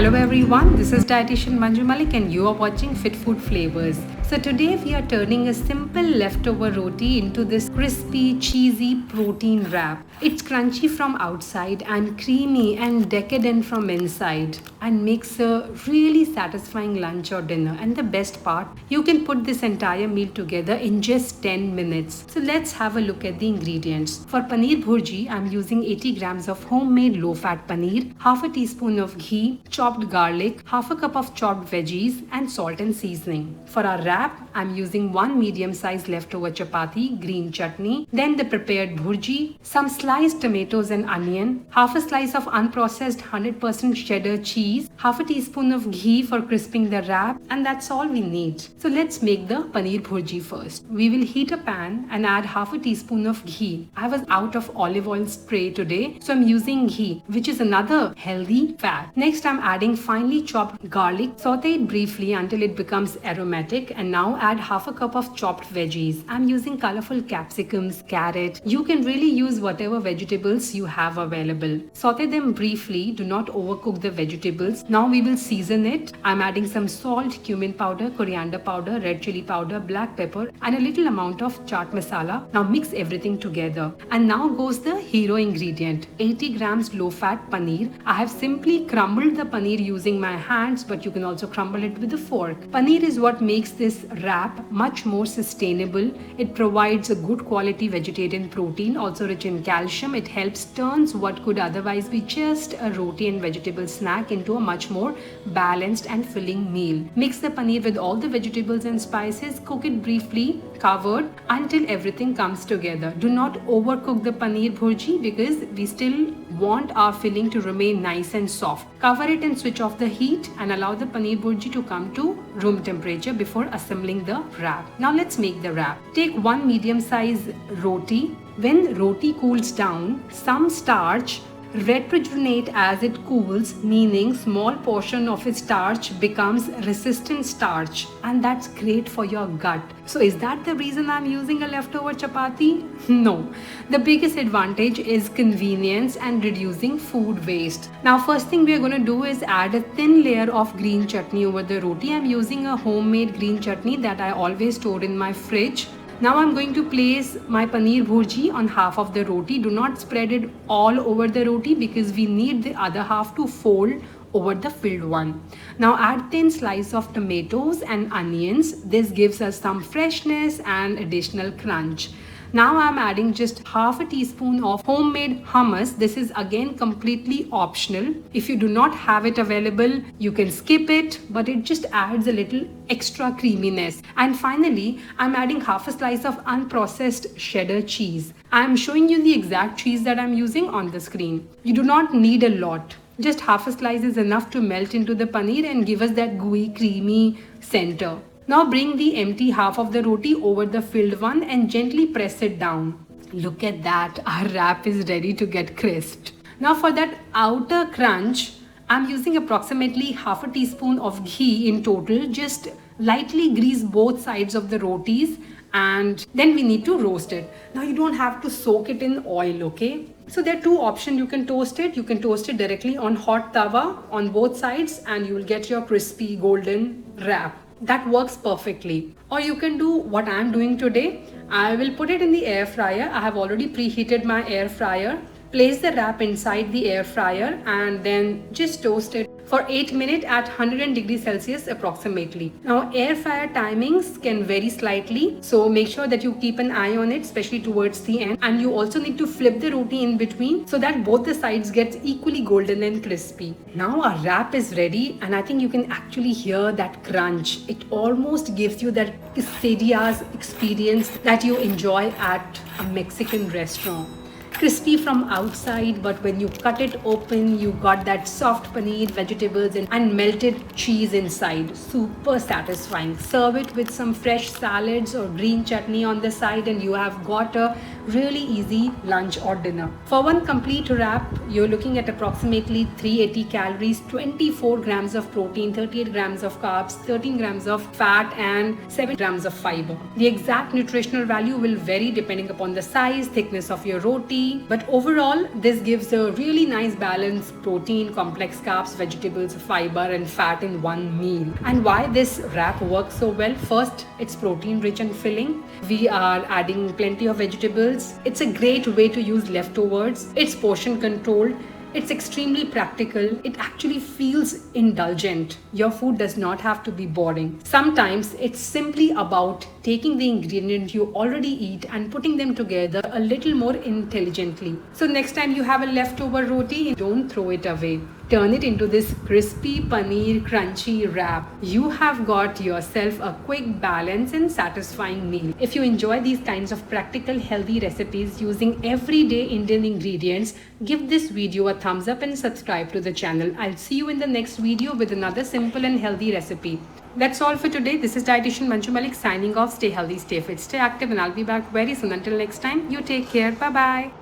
Hello everyone, this is dietitian Manju Malik and you are watching Fit Food Flavors. So today we are turning a simple leftover roti into this crispy, cheesy protein wrap. It's crunchy from outside and creamy and decadent from inside and makes a really satisfying lunch or dinner. And the best part, you can put this entire meal together in just 10 minutes. So let's have a look at the ingredients. For Paneer Bhurji, I'm using 80 grams of homemade low-fat paneer, half a teaspoon of ghee, chopped garlic, half a cup of chopped veggies and salt and seasoning. For our wrap, I'm using one medium-sized leftover chapati, green chutney, then the prepared bhurji, some sliced tomatoes and onion, half a slice of unprocessed 100% cheddar cheese, half a teaspoon of ghee for crisping the wrap, and that's all we need. So let's make the paneer bhurji first. We will heat a pan and add half a teaspoon of ghee. I was out of olive oil spray today, so I'm using ghee, which is another healthy fat. Next, I'm adding finely chopped garlic. Saute it briefly until it becomes aromatic, and now add half a cup of chopped veggies. I'm using colorful capsicums, carrot. You can really use whatever vegetables you have available. Saute them briefly. Do not overcook the vegetables. Now we will season it. I'm adding some salt, cumin powder, coriander powder, red chili powder, black pepper and a little amount of chaat masala. Now mix everything together. And now goes the hero ingredient, 80 grams low-fat paneer. I have simply crumbled the paneer using my hands, but you can also crumble it with a fork. Paneer is what makes this wrap much more sustainable. It provides a good quality vegetarian protein, also rich in calcium. It helps turns what could otherwise be just a roti and vegetable snack into a much more balanced and filling meal. Mix the paneer with all the vegetables and spices. Cook it briefly, covered, until everything comes together. Do not overcook the paneer bhurji because we still want our filling to remain nice and soft. Cover it and switch off the heat and allow the paneer bhurji to come to room temperature before assembling the wrap. Now let's make the wrap. Take one medium-sized roti. When roti cools down, some starch retrogenate as it cools, meaning small portion of its starch becomes resistant starch, and that's great for your gut. So is that the reason I'm using a leftover chapati? No. The biggest advantage is convenience and reducing food waste. Now first thing we are going to do is add a thin layer of green chutney over the roti. I'm using a homemade green chutney that I always store in my fridge. Now I'm going to place my paneer bhurji on half of the roti. Do not spread it all over the roti because we need the other half to fold over the filled one. Now add thin slice of tomatoes and onions. This gives us some freshness and additional crunch. Now I'm adding just half a teaspoon of homemade hummus. This is again completely optional. If you do not have it available, you can skip it, but it just adds a little extra creaminess. And finally, I'm adding half a slice of unprocessed cheddar cheese. I'm showing you the exact cheese that I'm using on the screen. You do not need a lot. Just half a slice is enough to melt into the paneer and give us that gooey, creamy center. Now bring the empty half of the roti over the filled one and gently press it down. Look at that, our wrap is ready to get crisped. Now for that outer crunch, I'm using approximately half a teaspoon of ghee in total. Just lightly grease both sides of the rotis and then we need to roast it. Now you don't have to soak it in oil, okay? So there are two options. You can toast it. You can toast it directly on hot tawa on both sides and you will get your crispy golden wrap. That works perfectly. Or you can do what I'm doing today. I will put it in the air fryer. I have already preheated my air fryer. Place the wrap inside the air fryer and then just toast it for 8 minutes at 100 degrees Celsius approximately. Now air fryer timings can vary slightly, so make sure that you keep an eye on it, especially towards the end. And you also need to flip the roti in between so that both the sides get equally golden and crispy. Now our wrap is ready and I think you can actually hear that crunch. It almost gives you that quesadillas experience that you enjoy at a Mexican restaurant. Crispy from outside, but when you cut it open, you got that soft paneer, vegetables and melted cheese inside. Super satisfying. Serve it with some fresh salads or green chutney on the side and you have got a really easy lunch or dinner. For one complete wrap, you're looking at approximately 380 calories, 24 grams of protein, 38 grams of carbs, 13 grams of fat, and 7 grams of fiber. The exact nutritional value will vary depending upon the size, thickness of your roti, but overall, this gives a really nice balance: protein, complex carbs, vegetables, fiber, and fat in one meal. And why this wrap works so well? First, it's protein rich and filling. We are adding plenty of vegetables. It's a great way to use leftovers. It's portion controlled. It's extremely practical. It actually feels indulgent. Your food does not have to be boring. Sometimes it's simply about taking the ingredients you already eat and putting them together a little more intelligently. So next time you have a leftover roti, don't throw it away. Turn it into this crispy paneer crunchy wrap. You have got yourself a quick, balanced, and satisfying meal. If you enjoy these kinds of practical, healthy recipes using everyday Indian ingredients, give this video a thumbs up and subscribe to the channel. I'll see you in the next video with another simple and healthy recipe. That's all for today. This is dietitian Manju Malik signing off. Stay healthy, stay fit, stay active, and I'll be back very soon. Until next time, you take care. Bye-bye.